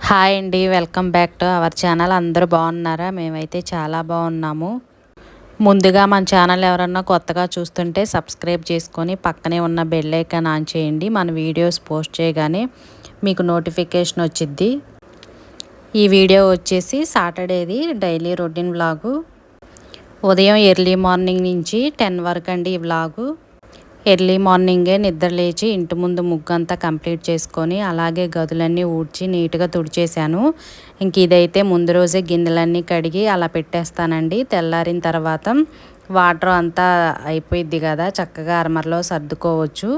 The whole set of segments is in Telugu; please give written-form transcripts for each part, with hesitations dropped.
హాయ్ అండి, welcome back to our channel. అందరూ బాగున్నారా? మేమైతే చాలా బాగున్నాము. ముందుగా మన ఛానల్ ఎవరన్నా కొత్తగా చూస్తుంటే సబ్స్క్రైబ్ చేసుకొని పక్కనే ఉన్న బెల్ ఐకాన్ ఆన్ చేయండి. మన వీడియోస్ పోస్ట్ చేయగానే మీకు నోటిఫికేషన్ వచ్చిద్ది. ఈ వీడియో వచ్చేసి సాటర్డేది డైలీ రొటీన్ వ్లాగు. ఉదయం ఎర్లీ మార్నింగ్ నుంచి 10 వరకు అండి ఈ వ్లాగు. ఎర్లీ మార్నింగే నిద్ర లేచి ఇంటి ముందు ముగ్గంతా కంప్లీట్ చేసుకొని అలాగే గదులన్నీ ఊడ్చి నీట్గా తుడిచేశాను. ఇంక ఇదైతే ముందు రోజే గిన్నెలన్నీ కడిగి అలా పెట్టేస్తానండి. తెల్లారిన తర్వాత వాటర్ అంతా అయిపోయిద్ది కదా, చక్కగా అరమరలో సర్దుకోవచ్చు.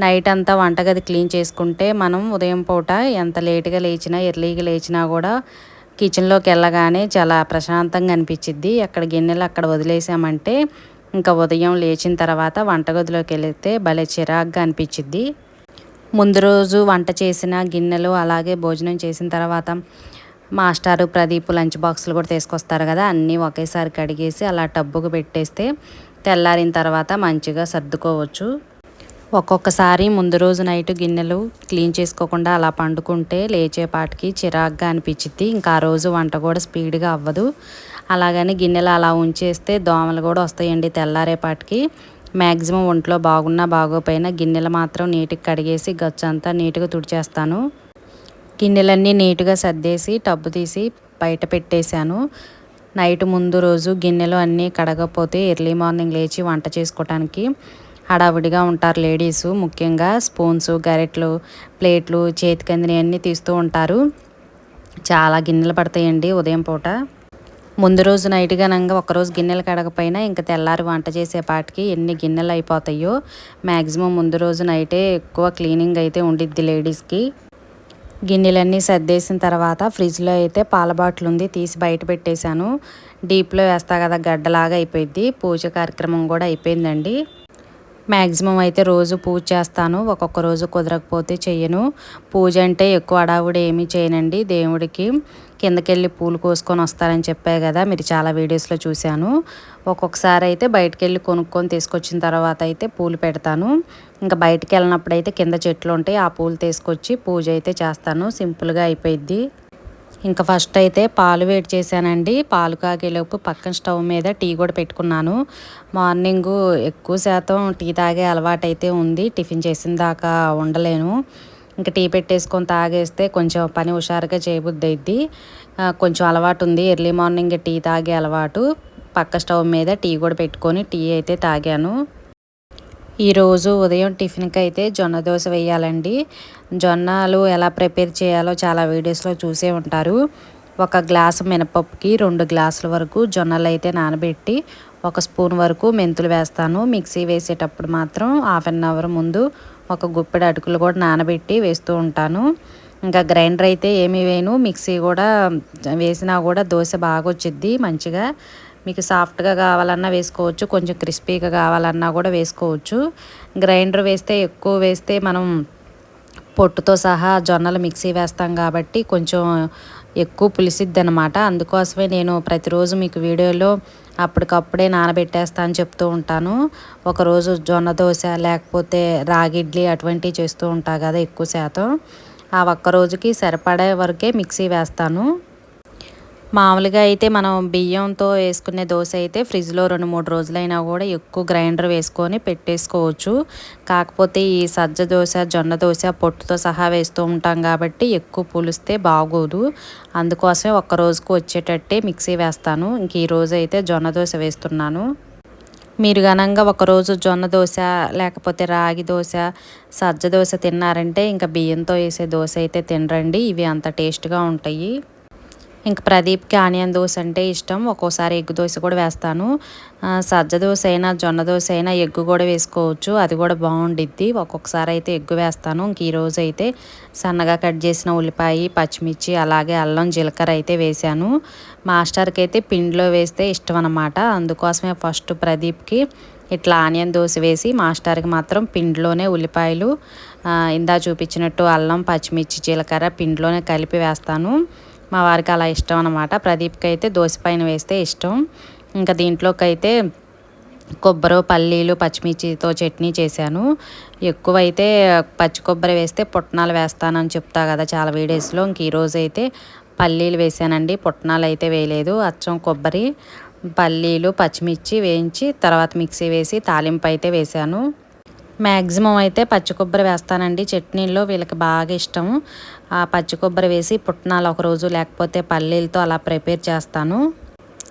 నైట్ అంతా వంటగది క్లీన్ చేసుకుంటే మనం ఉదయం పూట ఎంత లేటుగా లేచినా ఎర్లీగా లేచినా కూడా కిచెన్లోకి వెళ్ళగానే చాలా ప్రశాంతంగా అనిపించిద్ది. అక్కడ గిన్నెలు అక్కడ వదిలేసామంటే ఇంకా ఉదయం లేచిన తర్వాత వంటగదిలోకి వెళితే భలే చిరాగ్గా అనిపించిద్ది. ముందు రోజు వంట చేసిన గిన్నెలు అలాగే భోజనం చేసిన తర్వాత మాస్టారు ప్రదీప్ లంచ్ బాక్సులు కూడా తీసుకొస్తారు కదా, అన్నీ ఒకేసారి కడిగేసి అలా టబ్బుకు పెట్టేస్తే తెల్లారిన తర్వాత మంచిగా సర్దుకోవచ్చు. ఒక్కొక్కసారి ముందు రోజు నైట్ గిన్నెలు క్లీన్ చేసుకోకుండా అలా పండుకుంటే లేచేపాటికి చిరాగ్గా అనిపించిద్ది. ఇంకా ఆ రోజు వంట కూడా స్పీడ్గా అవ్వదు. అలాగని గిన్నెలు అలా ఉంచేస్తే దోమలు కూడా వస్తాయండి తెల్లారేపాటికి. మ్యాక్సిమం ఒంట్లో బాగున్నా బాగోపోయినా గిన్నెలు మాత్రం నీట్గా కడిగేసి గచ్చంతా నీట్గా తుడిచేస్తాను. గిన్నెలన్నీ నీట్గా సర్దేసి టబ్బు తీసి బయట పెట్టేశాను. నైట్ ముందు రోజు గిన్నెలు అన్నీ కడగకపోతే ఎర్లీ మార్నింగ్ లేచి వంట చేసుకోవటానికి హడావుడిగా ఉంటారు లేడీసు. ముఖ్యంగా స్పూన్స్, గరిటెలు, ప్లేట్లు, చేతికందిని అన్నీ తీస్తూ ఉంటారు. చాలా గిన్నెలు పడతాయండి ఉదయం పూట. ముందు రోజు నైట్ గనంగా ఒకరోజు గిన్నెలు కడగపోయినా ఇంకా తెల్లారి వంట చేసేపాటికి ఎన్ని గిన్నెలు అయిపోతాయో. మ్యాక్సిమం ముందు రోజు నైటే ఎక్కువ క్లీనింగ్ అయితే ఉండిద్ది లేడీస్కి. గిన్నెలన్నీ సర్దేసిన తర్వాత ఫ్రిడ్జ్లో అయితే పాల బాటిల్ ఉంది, తీసి బయట పెట్టేశాను. డీప్లో వేస్తా కదా, గడ్డలాగా అయిపోయింది. పూజ కార్యక్రమం కూడా అయిపోయిందండి. మ్యాక్సిమం అయితే రోజు పూజ చేస్తాను, ఒక్కొక్క రోజు కుదరకపోతే చెయ్యను. పూజ అంటే ఎక్కువ అడావుడి ఏమీ చేయనండి. దేవుడికి కిందకెళ్ళి పూలు కోసుకొని వస్తారని చెప్పారు కదా, మీరు చాలా వీడియోస్లో చూశాను. ఒక్కొక్కసారి అయితే బయటకు వెళ్ళి కొనుక్కొని తీసుకొచ్చిన తర్వాత అయితే పూలు పెడతాను. ఇంకా బయటకు వెళ్ళినప్పుడు అయితే కింద చెట్లు ఉంటాయి, ఆ పూలు తీసుకొచ్చి పూజ అయితే చేస్తాను. సింపుల్గా అయిపోయిద్ది. ఇంకా ఫస్ట్ అయితే పాలు వేడి చేశానండి. పాలు కాగేలోపు పక్కన స్టవ్ మీద టీ కూడా పెట్టుకున్నాను. మార్నింగు ఎక్కువ శాతం టీ తాగే అలవాటు అయితే ఉంది. టిఫిన్ చేసిన దాకా ఉండలేను. ఇంకా టీ పెట్టేసుకొని తాగేస్తే కొంచెం పని హుషారుగా చేయబుద్ధి అయింది. కొంచెం అలవాటు ఉంది, ఎర్లీ మార్నింగ్ టీ తాగే అలవాటు. పక్క స్టవ్ మీద టీ కూడా పెట్టుకొని టీ అయితే తాగాను. ఈరోజు ఉదయం టిఫిన్కి అయితే జొన్న దోశ వేయాలండి. జొన్నలు ఎలా ప్రిపేర్ చేయాలో చాలా వీడియోస్లో చూసే ఉంటారు. ఒక గ్లాసు మినపప్పుకి 2 గ్లాసుల వరకు జొన్నలు అయితే నానబెట్టి 1 స్పూన్ వరకు మెంతులు వేస్తాను. మిక్సీ వేసేటప్పుడు మాత్రం హాఫ్ అన్ అవర్ ముందు ఒక గుప్పెడు అటుకులు కూడా నానబెట్టి వేస్తూ ఉంటాను. ఇంకా గ్రైండర్ అయితే ఏమీ వేయను, మిక్సీ కూడా వేసినా కూడా దోశ బాగా వచ్చిద్ది మంచిగా. మీకు సాఫ్ట్గా కావాలన్నా వేసుకోవచ్చు, కొంచెం క్రిస్పీగా కావాలన్నా కూడా వేసుకోవచ్చు. గ్రైండర్ వేస్తే ఎక్కువ వేస్తే మనం పొట్టుతో సహా జొన్నలు మిక్సీ వేస్తాం కాబట్టి కొంచెం ఎక్కువ పులిసిద్ది అనమాట. అందుకోసమే నేను ప్రతిరోజు మీకు వీడియోలో అప్పటికప్పుడే నానబెట్టేస్తా అని చెప్తూ ఉంటాను. ఒకరోజు జొన్న దోశ లేకపోతే రాగి ఇడ్లీ అటువంటివి చేస్తూ ఉంటా కదా ఎక్కువ శాతం. ఆ ఒక్కరోజుకి సరిపడే వరకే మిక్సీ వేస్తాను. మామూలుగా అయితే మనం బియ్యంతో వేసుకునే దోశ అయితే ఫ్రిడ్జ్లో 2-3 రోజులైనా కూడా ఎక్కువ గ్రైండర్ వేసుకొని పెట్టేసుకోవచ్చు. కాకపోతే ఈ సజ్జ దోశ, జొన్న దోశ పొట్టుతో సహా వేస్తూ ఉంటాం కాబట్టి ఎక్కువ పులిస్తే బాగోదు. అందుకోసమే ఒక్క రోజుకు వచ్చేటట్టే మిక్సీ వేస్తాను. ఇంక ఈరోజు అయితే జొన్న దోశ వేస్తున్నాను. మీరు ఘనంగా ఒకరోజు జొన్న దోశ లేకపోతే రాగి దోశ, సజ్జ దోశ తిన్నారంటే ఇంకా బియ్యంతో వేసే దోశ అయితే తినరండి. ఇవి అంత టేస్ట్గా ఉంటాయి. ఇంక ప్రదీప్కి ఆనియన్ దోశ అంటే ఇష్టం. ఒక్కోసారి ఎగ్ దోశ కూడా వేస్తాను. సజ్జ దోశ అయినా జొన్న దోశ అయినా ఎగ్ కూడా వేసుకోవచ్చు, అది కూడా బాగుండిద్ది. ఒక్కొక్కసారి అయితే ఎగ్ వేస్తాను. ఇంక ఈరోజు అయితే సన్నగా కట్ చేసిన ఉల్లిపాయ, పచ్చిమిర్చి అలాగే అల్లం, జీలకర్ర అయితే వేశాను. మాస్టర్కి అయితే పిండిలో వేస్తే ఇష్టం అన్నమాట. అందుకోసమే ఫస్ట్ ప్రదీప్కి ఇట్లా ఆనియన్ దోశ వేసి మాస్టర్కి మాత్రం పిండిలోనే ఉల్లిపాయలు ఇందా చూపించినట్టు అల్లం, పచ్చిమిర్చి, జీలకర్ర పిండిలోనే కలిపి వేస్తాను. మా వారికి అలా ఇష్టం అనమాట. ప్రదీప్కి అయితే దోశ పైన వేస్తే ఇష్టం. ఇంకా దీంట్లోకి అయితే కొబ్బరి, పల్లీలు, పచ్చిమిర్చితో చట్నీ చేశాను. ఎక్కువైతే పచ్చి కొబ్బరి వేస్తే పుట్నాలు వేస్తానని చెప్తా కదా చాలా వీడియోస్లో. ఇంక ఈరోజు అయితే పల్లీలు వేసానండి, పుట్నాలు అయితే వేయలేదు. అచ్చం కొబ్బరి, పల్లీలు, పచ్చిమిర్చి వేయించి తర్వాత మిక్సీ వేసి తాలింపు అయితే వేశాను. మ్యాక్సిమం అయితే పచ్చి కొబ్బరి వేస్తానండి చట్నీల్లో, వీళ్ళకి బాగా ఇష్టం. ఆ పచ్చి కొబ్బరి వేసి పుట్నాలు ఒకరోజు లేకపోతే పల్లీలతో అలా ప్రిపేర్ చేస్తాను.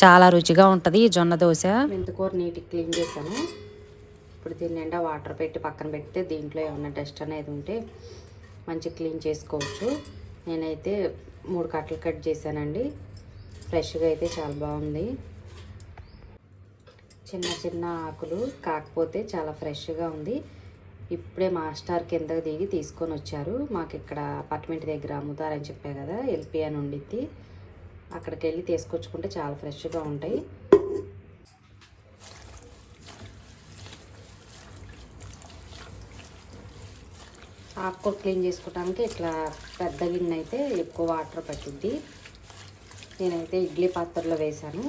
చాలా రుచిగా ఉంటుంది ఈ జొన్న దోశ. మెంతికూర నీట్గా క్లీన్ చేశాను. ఇప్పుడు దీని నిండా వాటర్ పెట్టి పక్కన పెడితే దీంట్లో ఏమన్నా డస్ట్ అనేది ఉంటే మంచిగా క్లీన్ చేసుకోవచ్చు. నేనైతే 3 కట్టలు కట్ చేశానండి. ఫ్రెష్గా అయితే చాలా బాగుంది. చిన్న చిన్న ఆకులు కాకపోతే చాలా ఫ్రెష్గా ఉంది. ఇప్పుడే మాస్టర్ కిందకి దిగి తీసుకొని వచ్చారు. మాకు ఇక్కడ అపార్ట్మెంట్ దగ్గర అమ్ముతారని చెప్పా కదా, ఎల్పి అని ఉండిద్ది. అక్కడికి వెళ్ళి తీసుకొచ్చుకుంటే చాలా ఫ్రెష్గా ఉంటాయి. ఆకుకూర క్లీన్ చేసుకోవడానికి ఇట్లా పెద్ద గిన్నె అయితే ఎక్కువ వాటర్ పట్టిద్ది. నేనైతే ఇడ్లీ పాత్రలో వేశాను.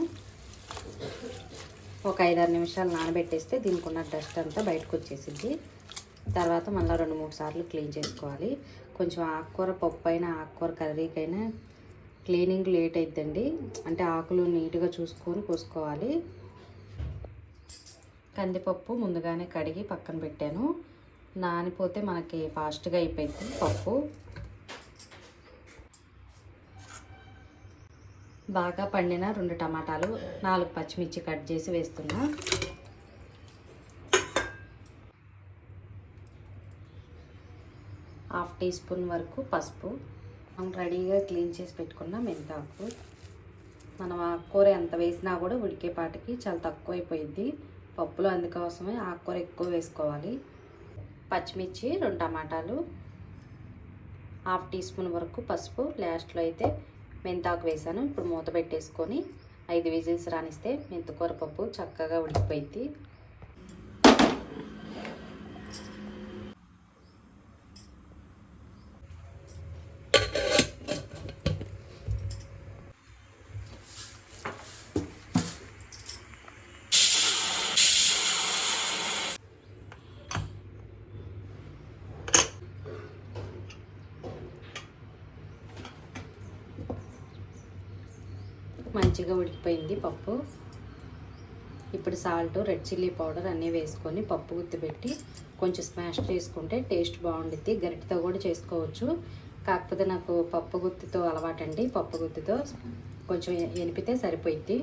ఒక 5-6 నిమిషాలు నానబెట్టేస్తే దీనికి ఉన్న డస్ట్ అంతా బయటకు వచ్చేసిద్ది. తర్వాత మళ్ళీ 2-3 సార్లు క్లీన్ చేసుకోవాలి. కొంచెం ఆకుకూర పప్పు అయినా ఆకుకూర కర్రీకైనా క్లీనింగ్ లేట్ అయిద్దండి. అంటే ఆకులు నీట్గా చూసుకొని కోసుకోవాలి. కందిపప్పు ముందుగానే కడిగి పక్కన పెట్టాను. నానిపోతే మనకి ఫాస్ట్గా అయిపోయింది పప్పు. బాగా పండిన 2 టమాటాలు, 4 పచ్చిమిర్చి కట్ చేసి వేస్తున్నా. హాఫ్ టీ స్పూన్ వరకు పసుపు. మనం రెడీగా క్లీన్ చేసి పెట్టుకున్న మెంతాకు. మనం ఆకుకూర ఎంత వేసినా కూడా ఉడికేపాటికి చాలా తక్కువ అయిపోయింది పప్పులో, అందుకోసమే ఆకుకూర ఎక్కువ వేసుకోవాలి. పచ్చిమిర్చి, 2 టమాటాలు, హాఫ్ టీ స్పూన్ వరకు పసుపు, లాస్ట్లో అయితే మెంతాకు వేసాను. ఇప్పుడు మూత పెట్టేసుకొని 5 విజిల్స్ రానిస్తే మెంతికూర పప్పు చక్కగా ఉడికిపోయింది. మంచిగా ఉడికిపోయింది పప్పు. ఇప్పుడు సాల్ట్, రెడ్ చిల్లీ పౌడర్ అన్నీ వేసుకొని పప్పు గుత్తి పెట్టి కొంచెం స్మాష్ చేసుకుంటే టేస్ట్ బాగుండిద్ది. గరిటెతో కూడా చేసుకోవచ్చు, కాకపోతే నాకు పప్పు గుత్తితో అలవాటండి. పప్పు గుత్తితో కొంచెం ఎనిపితే సరిపోయిద్ది.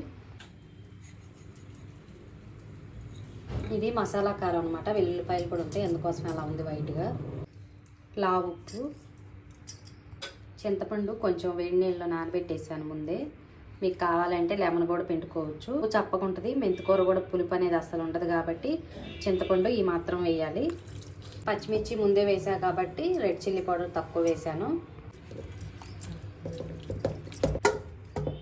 ఇది మసాలా కారం అనమాట, వెల్లుల్లిపాయలు కూడా ఉంటాయి, అందుకోసం అలా ఉంది వైట్గా. లావు ఉప్పు, చింతపండు కొంచెం వేడి నీళ్ళలో నానబెట్టేసాను ముందే. మీకు కావాలంటే లెమన్ కూడా పిండుకోవచ్చు. చప్పకుంటుంది. మెంతికూర కూడా పులుపు అనేది అస్సలు ఉండదు కాబట్టి చింతపండు ఈ మాత్రం వేయాలి. పచ్చిమిర్చి ముందే వేసా కాబట్టి రెడ్ చిల్లీ పౌడర్ తక్కువ వేసాను.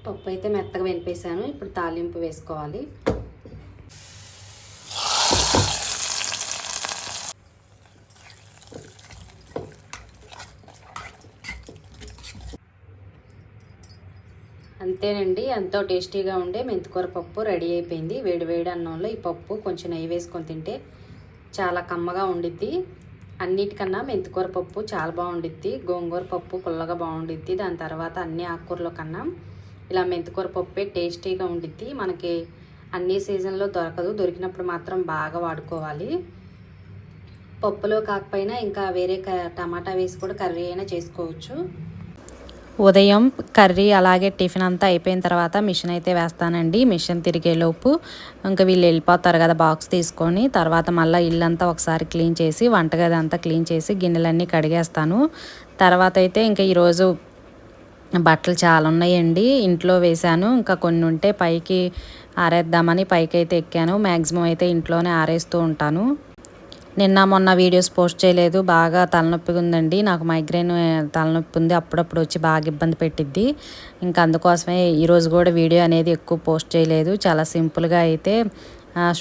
పప్పు అయితే మెత్తగా వెనిపేసాను. ఇప్పుడు తాలింపు వేసుకోవాలి. అంతేనండి, ఎంతో టేస్టీగా ఉండే మెంతికూర పప్పు రెడీ అయిపోయింది. వేడి వేడి అన్నంలో ఈ పప్పు కొంచెం నెయ్యి వేసుకొని తింటే చాలా కమ్మగా ఉండిద్ది. అన్నిటికన్నా మెంతికూర పప్పు చాలా బాగుండిద్ది. గోంగూర పప్పు పుల్లగా బాగుండిద్ది. దాని తర్వాత అన్ని ఆకుకూరల కన్నా ఇలా మెంతికూర పప్పే టేస్టీగా ఉండిద్ది. మనకి అన్ని సీజన్లో దొరకదు, దొరికినప్పుడు మాత్రం బాగా వాడుకోవాలి. పప్పులో కాకపోయినా ఇంకా వేరే టమాటా వేసి కూడా కర్రీ అయినా చేసుకోవచ్చు. ఉదయం కర్రీ అలాగే టిఫిన్ అంతా అయిపోయిన తర్వాత మిషన్ అయితే వేస్తానండి. మిషన్ తిరిగేలోపు ఇంకా వీళ్ళు వెళ్ళిపోతారు కదా బాక్స్ తీసుకొని. తర్వాత మళ్ళీ ఇల్లంతా ఒకసారి క్లీన్ చేసి వంటగది అంతా క్లీన్ చేసి గిన్నెలన్నీ కడిగేస్తాను. తర్వాత అయితే ఇంకా ఈరోజు బట్టలు చాలా ఉన్నాయండి, ఇంట్లో వేశాను. ఇంకా కొన్ని ఉంటే పైకి ఆరేద్దామని పైకి అయితే ఎక్కాను. మ్యాక్సిమం అయితే ఇంట్లోనే ఆరేస్తూ ఉంటాను. నిన్న మొన్న వీడియోస్ పోస్ట్ చేయలేదు, బాగా తలనొప్పిగా ఉందండి. నాకు మైగ్రేన్ తలనొప్పి ఉంది, అప్పుడప్పుడు వచ్చి బాగా ఇబ్బంది పెట్టిద్ది. ఇంకా అందుకోసమే ఈరోజు కూడా వీడియో అనేది ఎక్కువ పోస్ట్ చేయలేదు. చాలా సింపుల్గా అయితే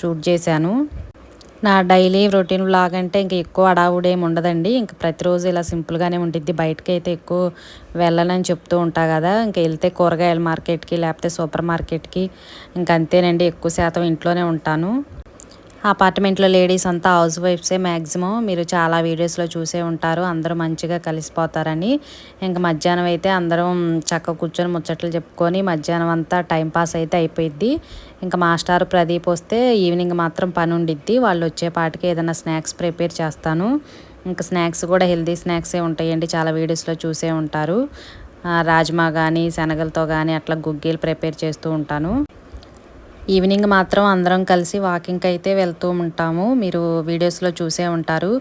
షూట్ చేశాను. నా డైలీ రొటీన్ వ్లాగ్ అంటే ఇంకా ఎక్కువ అడావుడేమి ఉండదండి. ఇంకా ప్రతిరోజు ఇలా సింపుల్గానే ఉంటుంది. బయటకి అయితే ఎక్కువ వెళ్ళనని చెప్తూ ఉంటా కదా, ఇంకా వెళ్తే కూరగాయల మార్కెట్కి లేకపోతే సూపర్ మార్కెట్కి, ఇంకా అంతేనండి. ఎక్కువ శాతం ఇంట్లోనే ఉంటాను. అపార్ట్మెంట్లో లేడీస్ అంతా హౌస్ వైఫ్సే మ్యాక్సిమం. మీరు చాలా వీడియోస్లో చూసే ఉంటారు, అందరూ మంచిగా కలిసిపోతారని. ఇంక మధ్యాహ్నం అయితే అందరం చక్కగా కూర్చొని ముచ్చట్లు చెప్పుకొని మధ్యాహ్నం అంతా టైంపాస్ అయితే అయిపోయిద్ది. ఇంకా మాస్టారు ప్రదీప్ వస్తే ఈవినింగ్ మాత్రం పని ఉండిద్ది. వాళ్ళు వచ్చేపాటికి ఏదైనా స్నాక్స్ ప్రిపేర్ చేస్తాను. ఇంకా స్నాక్స్ కూడా హెల్తీ స్నాక్సే ఉంటాయండి, చాలా వీడియోస్లో చూసే ఉంటారు. రాజ్మా కానీ శనగలతో కానీ అట్లా గుగ్గీలు ప్రిపేర్ చేస్తూ ఉంటాను. ఈవినింగ్ మాత్రం అందరం కలిసి వాకింగ్కి అయితే వెళ్తూ ఉంటాము, మీరు వీడియోస్లో చూసే ఉంటారు.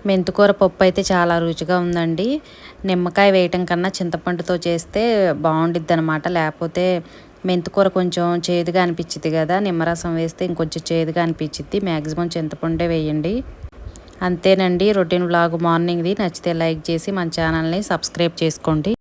మెంతికూర పప్పు అయితే చాలా రుచిగా ఉందండి. నిమ్మకాయ వేయటం కన్నా చింతపండుతో చేస్తే బాగుండిద్ది అనమాట. లేకపోతే మెంతికూర కొంచెం చేదుగా అనిపించిద్ది కదా, నిమ్మరసం వేస్తే ఇంకొంచెం చేదుగా అనిపించిద్ది. మ్యాక్సిమం చింతపండే వేయండి. అంతేనండి రొటీన్ వ్లాగ్ మార్నింగ్ది. నచ్చితే లైక్ చేసి మన ఛానల్ని సబ్స్క్రైబ్ చేసుకోండి.